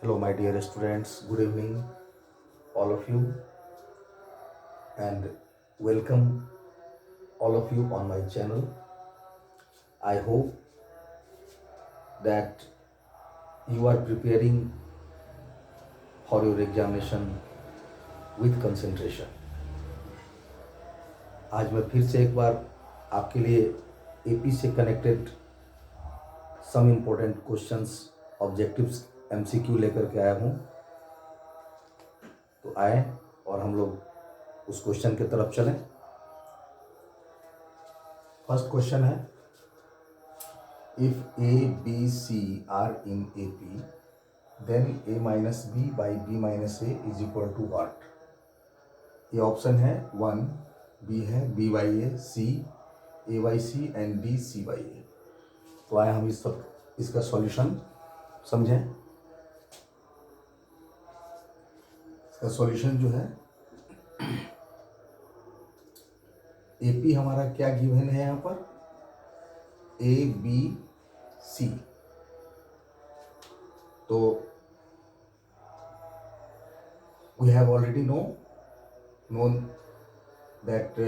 Hello, my dear students. Good evening, all of you, and welcome all of you on my channel. I hope that you are preparing for your examination with concentration. आज मैं फिर से एक बार आपके लिए AP से connected some important questions objectives MCQ लेकर के आया हूँ। तो आए और हम लोग उस क्वेश्चन की तरफ चलें। फर्स्ट क्वेश्चन है, if A, B, C are in AP, then A minus B by B minus A is equal to what? ये ऑप्शन है 1, B है B by A, C, A by C and D C by A। तो आए हम इसका solution समझें। इसका solution जो है, AP हमारा क्या गिवन है यहाँ पर, A B C। तो we have already known that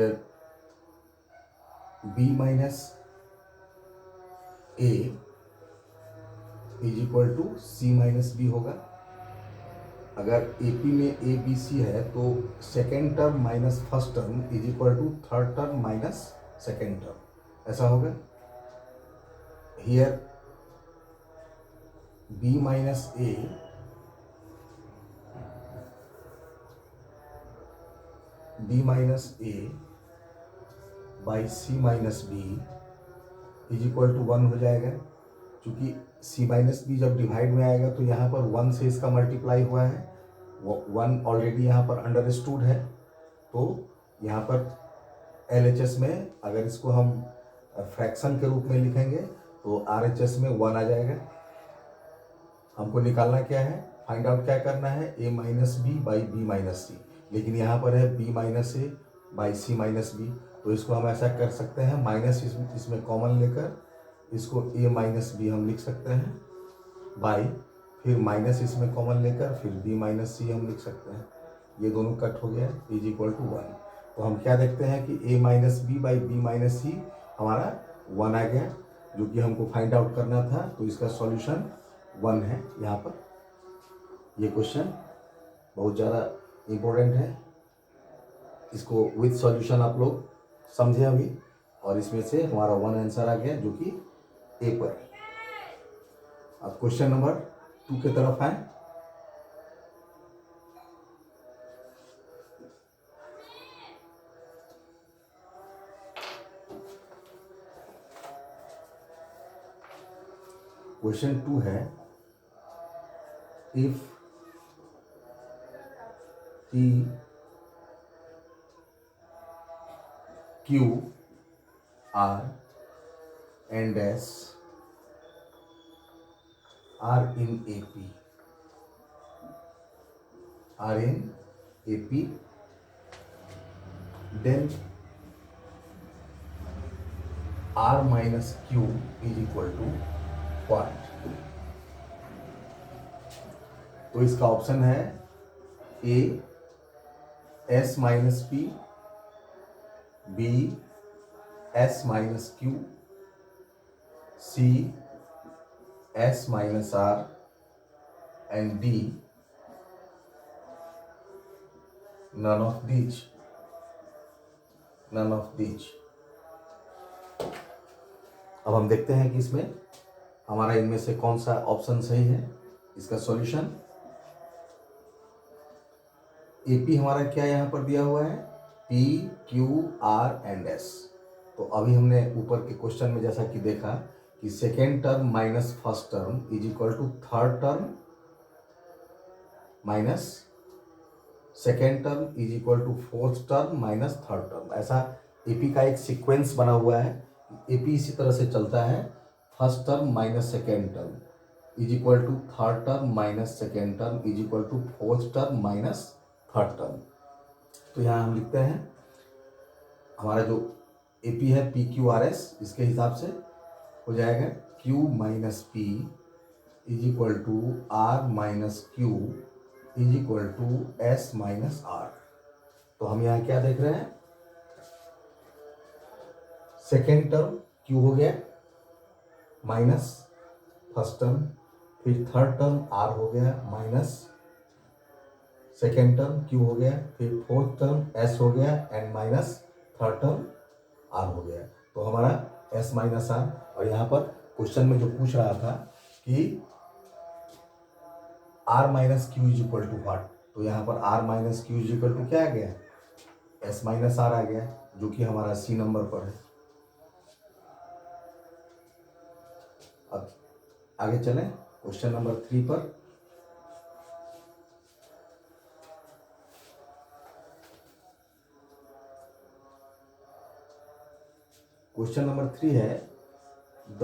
B minus A is equal to C minus B होगा। अगर AP में A B C है तो second term minus first term is equal to third term minus second term, ऐसा होगा। Here B minus A B minus A by C minus B is equal to 1 हो जाएगा। क्योंकि C minus B जब divide में आएगा तो यहाँ पर 1 से इसका मल्टीप्लाई हुआ है, 1 ऑलरेडी यहाँ पर अंडरस्टूड है। तो यहाँ पर LHS में अगर इसको हम फ्रैक्शन के रूप में लिखेंगे तो RHS में 1 आ जाएगा। हमको निकालना क्या है, फाइंड आउट क्या करना है, A minus B by B minus C. लेकिन यहाँ पर है B minus A by C minus B. तो इसको हम ऐसा कर सकते हैं, माइनस इसमें कॉमन लेकर इसको A माइनस बी हम लिख सकते हैं, बाई फिर माइनस इसमें कॉमन लेकर फिर B माइनस सी हम लिख सकते हैं। ये दोनों कट हो गया, इज इक्वल टू 1। तो हम क्या देखते हैं कि A minus B by B minus C हमारा 1 आ गया, जो कि हमको फाइंड आउट करना था। तो इसका सॉल्यूशन 1 है यहाँ पर। ये क्वेश्चन बहुत ज़्यादा इम्पोर्टेंट है, इसको विथ सॉल्यूशन आप लोग समझे अभी। और इसमें से हमारा 1 आंसर आ गया, जो कि ए पर है। अब क्वेश्चन नंबर 2 की तरफ आए। क्वेश्चन 2 है, if P Q R and S are in AP, then R minus Q is equal to what? तो इसका ऑप्शन है A S minus P, B S minus Q, C S minus R and D none of these। अब हम देखते हैं कि इसमें हमारा इनमें से कौन सा ऑप्शन सही है। इसका सॉल्यूशन, AP हमारा क्या यहाँ पर दिया हुआ है, P Q R and S। तो अभी हमने ऊपर के क्वेश्चन में जैसा कि देखा कि second term minus first term is equal to third term minus second term is equal to fourth term minus third term. ऐसा AP का एक सीक्वेंस बना हुआ है। AP इसी तरह से चलता है, first term minus second term is equal to third term minus second term is equal to fourth term minus third term. तो यहाँ हम लिखते हैं हमारा जो AP है PQRS, इसके हिसाब से हो जाएगा Q minus P is equal to R minus Q is equal to S minus R. तो हम यहाँ क्या देख रहे हैं, सेकेंड टर्म क्यू हो गया माइनस फर्स्ट टर्म, फिर थर्ड टर्म आर हो गया माइनस सेकेंड टर्म क्यू हो गया, फिर फोर्थ टर्म एस हो गया and minus third term R हो गया। तो हमारा एस माइनस आर। और यहाँ पर क्वेश्चन में जो पूछ रहा था कि R minus Q is equal to what, तो यहाँ पर R minus Q is equal to क्या आ गया, एस माइनस आर आ गया, जो कि हमारा सी नंबर पर है। अब आगे चलें क्वेश्चन नंबर 3 पर। क्वेश्चन नंबर 3 है the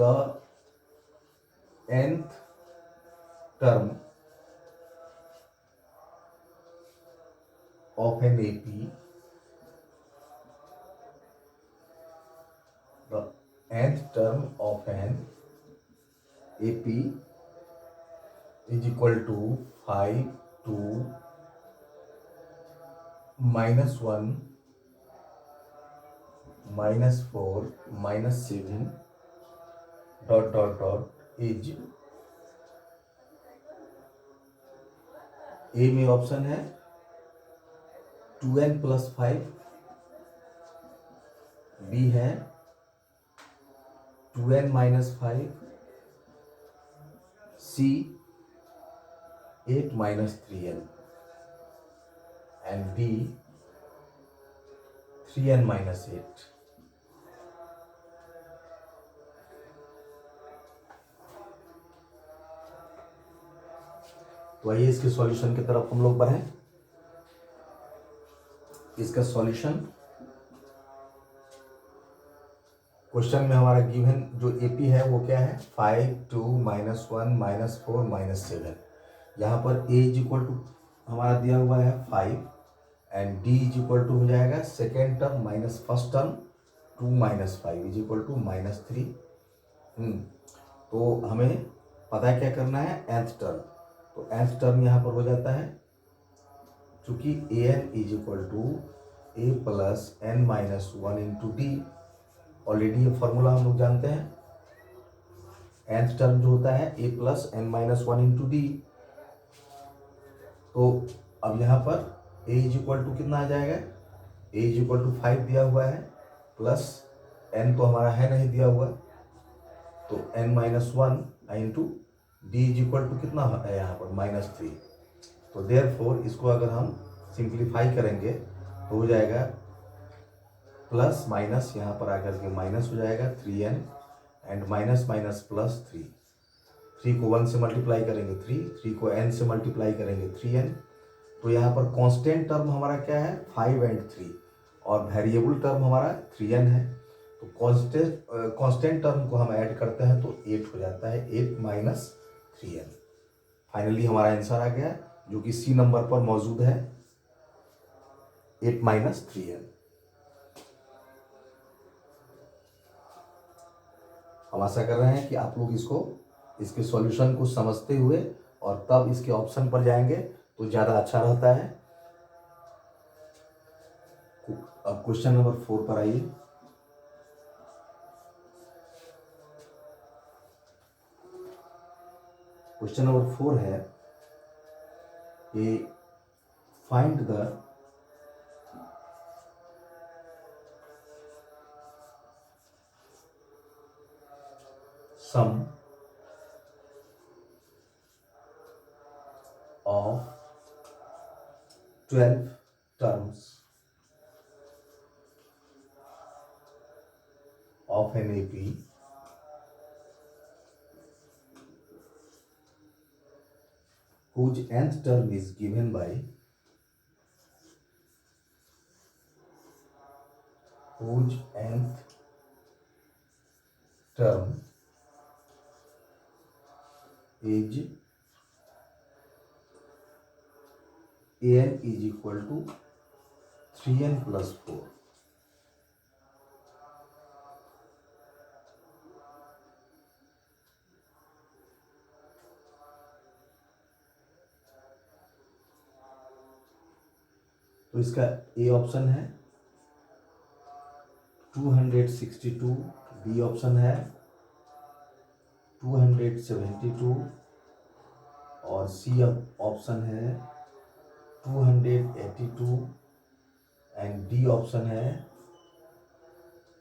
nth term of an AP, the nth term of an AP is equal to 5 to -1 -4 -7 dot dot dot is। ए में ऑप्शन है 2n + 5, बी है 2n - 5, C 8 - 3n and D 3n - 8। तो आइए इसके solution की तरफ हम लोग बढ़ें। इसका सॉल्यूशन क्वेश्चन में हमारा गिवन जो एपी है वो क्या है 5 2 -1 -4 -7। यहाँ पर ए इज इक्वल टू हमारा दिया हुआ है 5 and D is equal to हो जाएगा second term minus first term 2 - 5 is equal to -3। तो हमें पता है क्या करना है nth टर्म। तो nth टर्म यहाँ पर हो जाता है चूंकि A N is equal to A plus n - 1 into D. Already ये फॉर्मूला हम लोग जानते हैं, nth टर्म जो होता है a plus n - 1 into D. तो अब यहाँ पर a इज इक्वल टू कितना आ जाएगा, a इज इक्वल टू 5 दिया हुआ है प्लस n तो हमारा है नहीं दिया हुआ, तो n - 1 into D is equal to कितना है यहाँ पर -3। तो देयरफॉर इसको अगर हम सिंप्लीफाई करेंगे तो हो जाएगा प्लस माइनस यहाँ पर आकर के माइनस हो जाएगा 3n and minus minus plus 3। 3 को 1 से मल्टीप्लाई करेंगे 3 को n से मल्टीप्लाई करेंगे 3n। तो यहाँ पर कांस्टेंट टर्म हमारा क्या है 5 एंड 3 और वेरिएबल टर्म हमारा 3n है। तो कांस्टेंट टर्म को हम ऐड करते हैं तो 8 हो जाता है, 8 माइनस 3n। फाइनली हमारा आंसर आ गया जो कि सी नंबर पर मौजूद है 8 माइनस 3n। हम आशा कर रहे हैं कि आप लोग इसके सॉल्यूशन को समझते हुए और तब इसके ऑप्शन पर जाएंगे तो ज़्यादा अच्छा रहता है। अब क्वेश्चन नंबर 4 पर आइए। क्वेश्चन नंबर 4 है कि find the sum of 12 terms of an AP whose nth term is given by whose nth term is an is equal to 3n plus 4। तो इसका ए ऑप्शन है 262, बी ऑप्शन है 272 और C option है 282 and D option है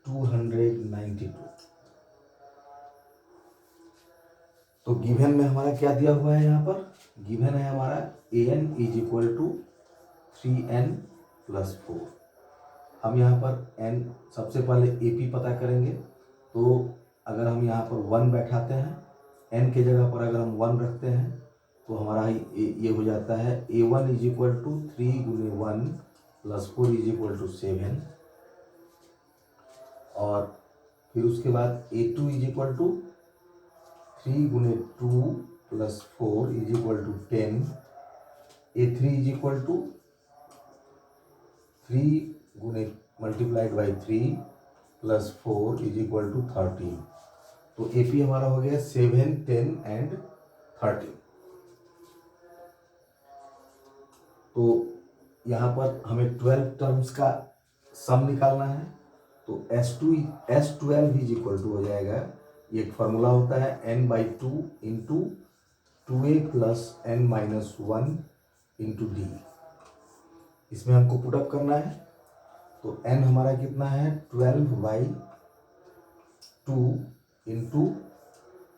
292। तो given में हमारा क्या दिया हुआ है, यहाँ पर गिवन है हमारा an is equal to 3n+4। हम यहाँ पर n सबसे पहले AP पता करेंगे। तो अगर हम यहाँ पर 1 बैठाते हैं, n के जगह पर अगर हम 1 रखते हैं तो हमारा ये हो जाता है A1 इज इक्वल टू 3 गुने 1 + 4 इज इक्वल टू 7। और फिर उसके बाद A2 इज इक्वल टू 3 गुने 2 + 4 is equal to 10। A3 is equal to 3 गुने multiplied by 3 + 4 is equal to 13। तो AP हमारा हो गया 7, 10 एंड 13। तो यहाँ पर हमें 12 टर्म्स का सम निकालना है। तो S12 इज इक्वल टू हो जाएगा, ये एक फार्मूला होता है n/2 into 2a + n-1 into D. इसमें हमको पुटअप करना है। तो n हमारा कितना है 12/2 इंटू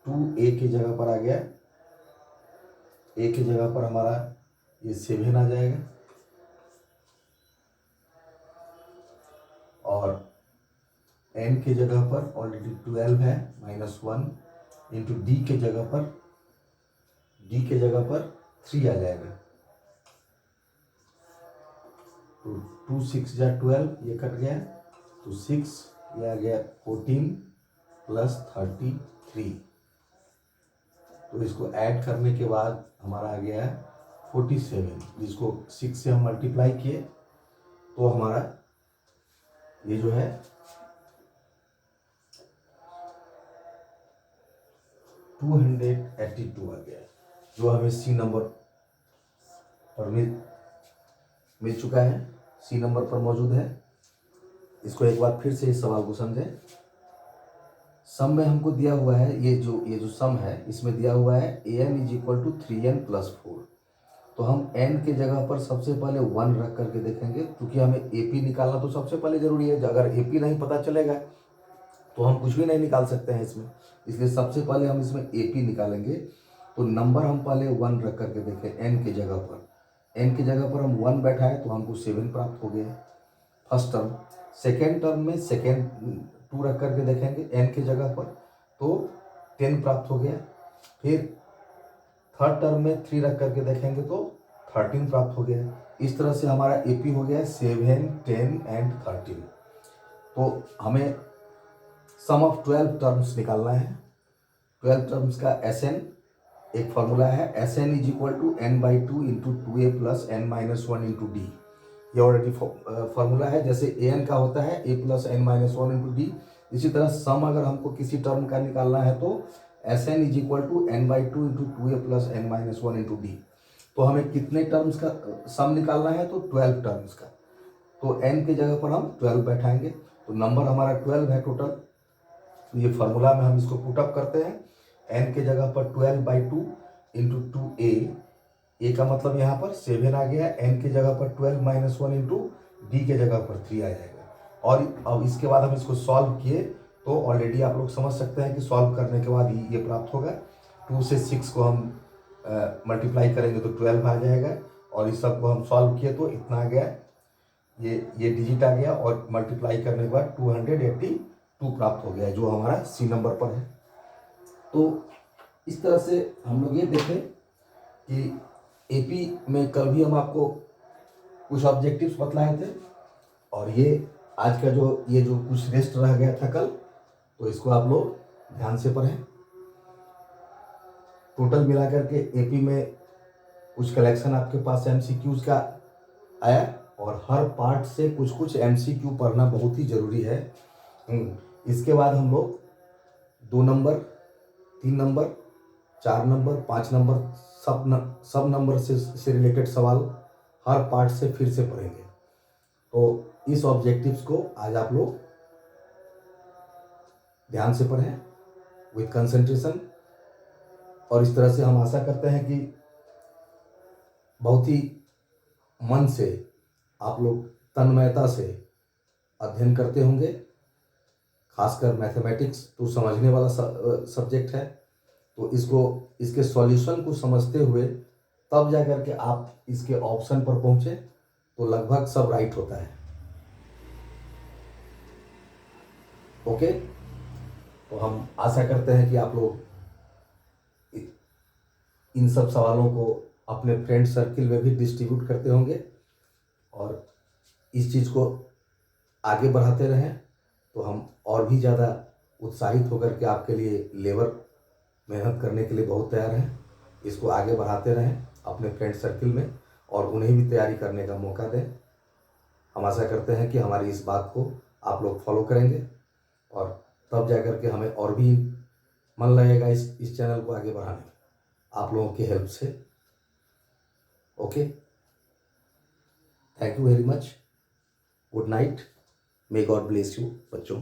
2a के जगह पर आ गया, a के जगह पर हमारा ये 7 आ जाएगा और n के जगह पर ऑलरेडी 12 है -1 इंटू d के जगह पर 3 आ जाएगा। तो 2 6 जा 12, ये कट गया तो 6, ये आ गया 14 + 33। तो इसको ऐड करने के बाद हमारा आ गया 47, जिसको 6 से हम मल्टीप्लाई किए तो हमारा ये जो है 282 आ गया, जो हमें सी नंबर पर मिल चुका है, सी नंबर पर मौजूद है। इसको एक बार फिर से इस सवाल को समझें। सम में हमको दिया हुआ है, ये जो सम है इसमें दिया हुआ है an is equal to 3n+4। तो हम n के जगह पर सबसे पहले 1 रख करके देखेंगे, क्योंकि हमें AP निकालना तो सबसे पहले जरूरी है। अगर AP नहीं पता चलेगा तो हम कुछ भी नहीं निकाल सकते हैं इसमें, इसलिए सबसे पहले हम इसमें AP निकालेंगे। तो नंबर हम पहले 1 रख करके देखें n के जगह पर, n की जगह पर हम 1 बैठाए तो हमको 7 प्राप्त हो गया फर्स्ट टर्म। सेकेंड टर्म में 2 रख करके देखेंगे n की जगह पर तो 10 प्राप्त हो गया। फिर थर्ड टर्म में 3 रख करके देखेंगे तो 13 प्राप्त हो गया। इस तरह से हमारा AP हो गया 7, 10 एंड 13। तो हमें सम ऑफ 12 टर्म्स निकालना है। 12 टर्म्स का SN एक फार्मूला है, SN is equal to n/2 into 2a + n-1 into D. ये ऑलरेडी फार्मूला है, जैसे an का होता है a + n-1 इंटू डी। इसी तरह सम अगर हमको किसी टर्म का निकालना है तो SN is equal to n/2 into 2a + n-1 into D. तो हमें कितने टर्म्स का सम निकालना है, तो 12 टर्म्स का। तो n की जगह पर हम 12 बैठाएंगे, तो नंबर हमारा 12 है टोटल। तो ये फार्मूला में हम इसको पुटअप करते हैं, n के जगह पर 12/2 इंटू 2a, a का मतलब यहाँ पर 7 आ गया, n के जगह पर 12 - 1 इंटू डी के जगह पर 3 आ जाएगा। और अब इसके बाद हम इसको सॉल्व किए तो ऑलरेडी आप लोग समझ सकते हैं कि सॉल्व करने के बाद ये प्राप्त होगा। 2 से 6 को हम मल्टीप्लाई करेंगे तो 12 आ जाएगा, और इस सब को हम सॉल्व किए तो इतना आ गया, ये डिजिट आ गया, और मल्टीप्लाई करने के बाद 282 प्राप्त हो गया, जो हमारा सी नंबर पर है। तो इस तरह से हम लोग ये देखें कि AP में कल भी हम आपको कुछ ऑब्जेक्टिव्स बतलाए थे, और ये आज का ये जो कुछ रेस्ट रह गया था कल, तो इसको आप लोग ध्यान से पढ़ें। टोटल मिलाकर के AP में कुछ कलेक्शन आपके पास MCQs का आया, और हर पार्ट से कुछ कुछ MCQ पढ़ना बहुत ही ज़रूरी है। इसके बाद हम लोग 2 नंबर, 3 नंबर, 4 नंबर, 5 नंबर सब नंबर से रिलेटेड सवाल हर पार्ट से फिर से पढ़ेंगे। तो इस ऑब्जेक्टिव्स को आज आप लोग ध्यान से पढ़ें विथ कंसंट्रेशन, और इस तरह से हम आशा करते हैं कि बहुत ही मन से आप लोग तन्मयता से अध्ययन करते होंगे। खासकर मैथमेटिक्स तो समझने वाला सब्जेक्ट है, तो इसके सॉल्यूशन को समझते हुए तब जा कर के आप इसके ऑप्शन पर पहुंचे तो लगभग सब राइट होता है। ओके, तो हम आशा करते हैं कि आप लोग इन सब सवालों को अपने फ्रेंड सर्किल में भी डिस्ट्रीब्यूट करते होंगे और इस चीज़ को आगे बढ़ाते रहें, तो हम और भी ज़्यादा उत्साहित होकर के आपके लिए लेबर मेहनत करने के लिए बहुत तैयार हैं। इसको आगे बढ़ाते रहें अपने फ्रेंड सर्किल में और उन्हें भी तैयारी करने का मौका दें। हम आशा करते हैं कि हमारी इस बात को आप लोग फॉलो करेंगे और तब जा कर के हमें और भी मन लगेगा इस चैनल को आगे बढ़ाने में आप लोगों की हेल्प से। Okay, thank you very much, good night, may God bless you बच्चों।